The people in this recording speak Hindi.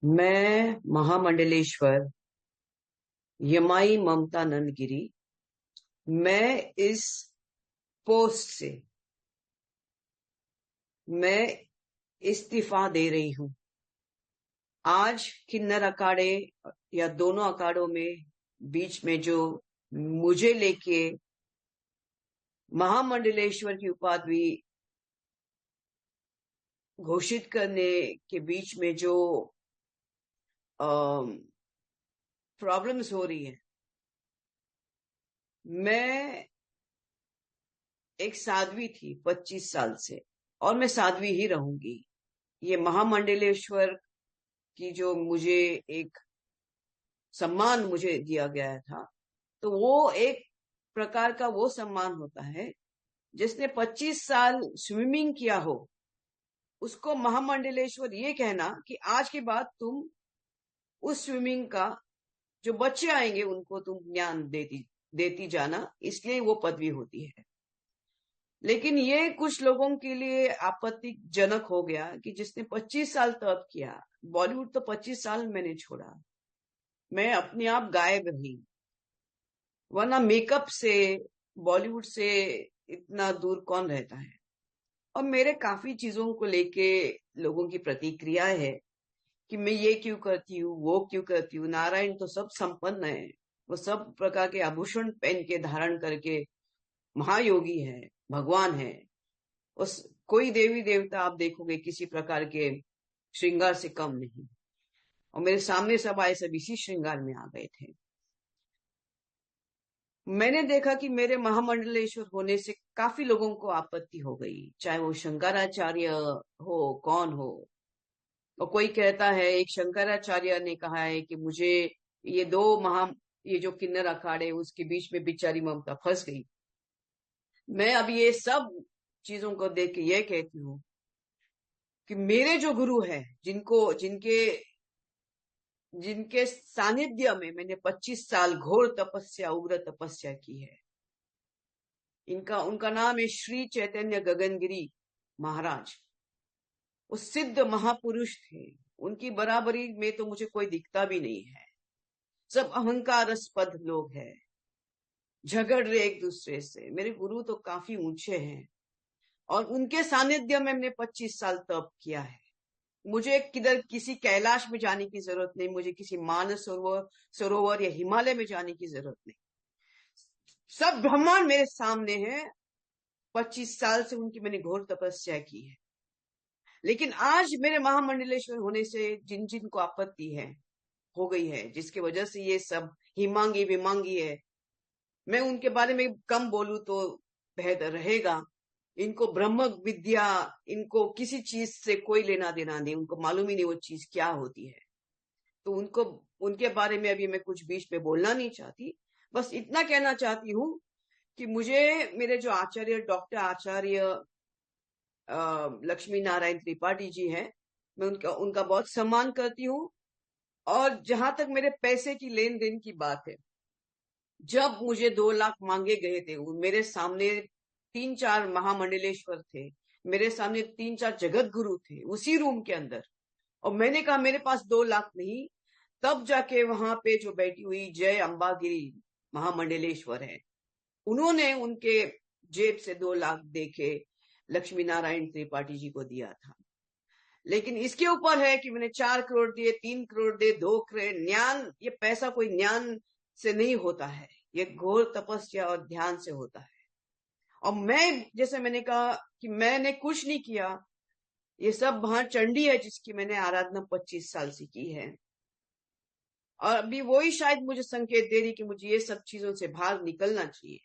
मैं महामंडलेश्वर यमाई ममता नंदगिरी। मैं इस पोस्ट से मैं इस्तीफा दे रही हूं। आज किन्नर अखाड़े या दोनों अखाड़ों में बीच में जो मुझे लेके महामंडलेश्वर की उपाधि घोषित करने के बीच में जो प्रॉब्लम्स हो रही है, मैं एक साध्वी थी 25 साल से और मैं साध्वी ही रहूंगी। ये महामंडलेश्वर की जो मुझे एक सम्मान मुझे दिया गया था, तो वो एक प्रकार का वो सम्मान होता है जिसने 25 साल स्विमिंग किया हो, उसको महामंडलेश्वर ये कहना कि आज के बाद तुम उस स्विमिंग का जो बच्चे आएंगे उनको तुम ज्ञान देती देती जाना, इसलिए वो पदवी होती है। लेकिन ये कुछ लोगों के लिए आपत्तिजनक हो गया कि जिसने 25 साल तप किया, बॉलीवुड तो 25 साल मैंने छोड़ा, मैं अपने आप गायब रही, वरना मेकअप से बॉलीवुड से इतना दूर कौन रहता है। और मेरे काफी चीजों को लेके लोगों की प्रतिक्रिया है कि मैं ये क्यों करती हूँ, वो क्यों करती हूँ। नारायण तो सब संपन्न है, वो सब प्रकार के आभूषण पहन के धारण करके महायोगी है, भगवान है। उस कोई देवी देवता आप देखोगे किसी प्रकार के श्रृंगार से कम नहीं, और मेरे सामने सब आए, सब इसी श्रृंगार में आ गए थे। मैंने देखा कि मेरे महामंडलेश्वर होने से काफी लोगों को आपत्ति हो गई, चाहे वो शंकराचार्य हो, कौन हो। और कोई कहता है, एक शंकराचार्य ने कहा है कि मुझे ये ये जो किन्नर अखाड़े उसके बीच में बेचारी ममता फंस गई। मैं अब ये सब चीजों को देख के ये कहती हूँ कि मेरे जो गुरु है, जिनके जिनके सानिध्य में मैंने 25 साल घोर तपस्या, उग्र तपस्या की है, उनका नाम है श्री चैतन्य गगनगिरी महाराज। वो सिद्ध महापुरुष थे, उनकी बराबरी में तो मुझे कोई दिखता भी नहीं है। सब अहंकारस्पद लोग हैं, झगड़ रहे एक दूसरे से। मेरे गुरु तो काफी ऊंचे हैं और उनके सानिध्य में मैंने 25 साल तप किया है। मुझे किधर किसी कैलाश में जाने की जरूरत नहीं, मुझे किसी मानस सरोवर या हिमालय में जाने की जरूरत नहीं। सब ब्रह्मांड मेरे सामने है। 25 साल से उनकी मैंने घोर तपस्या की है। लेकिन आज मेरे महामंडलेश्वर होने से जिन जिन को आपत्ति है, हो गई है, जिसकी वजह से ये सब हिमांगी विमांगी है, मैं उनके बारे में कम बोलूं तो बेहतर रहेगा। इनको ब्रह्म विद्या, इनको किसी चीज से कोई लेना देना नहीं, उनको मालूम ही नहीं वो चीज क्या होती है। तो उनके बारे में अभी मैं कुछ बीच में बोलना नहीं चाहती। बस इतना कहना चाहती हूँ कि मुझे मेरे जो आचार्य, डॉक्टर आचार्य लक्ष्मी नारायण त्रिपाठी जी हैं, मैं उनका बहुत सम्मान करती हूँ। और जहां तक मेरे पैसे की लेन देन की बात है, जब मुझे 2 लाख मांगे गए थे, मेरे सामने 3-4 महामंडलेश्वर थे, मेरे सामने 3-4 जगत गुरु थे उसी रूम के अंदर, और मैंने कहा मेरे पास 2 लाख नहीं। तब जाके वहां पे जो बैठी हुई जय अंबागिरी महामंडलेश्वर है, उन्होंने उनके जेब से 2 लाख देके लक्ष्मी नारायण त्रिपाठी जी को दिया था। लेकिन इसके ऊपर है कि मैंने 4 करोड़ दिए, 3 करोड़ दिए, 2 करोड़। ज्ञान, ये पैसा कोई ज्ञान से नहीं होता है, ये घोर तपस्या और ध्यान से होता है। और मैं, जैसे मैंने कहा कि मैंने कुछ नहीं किया, ये सब वहां चंडी है जिसकी मैंने आराधना 25 साल से की है। और अभी वही शायद मुझे संकेत दे रही कि मुझे ये सब चीजों से बाहर निकलना चाहिए।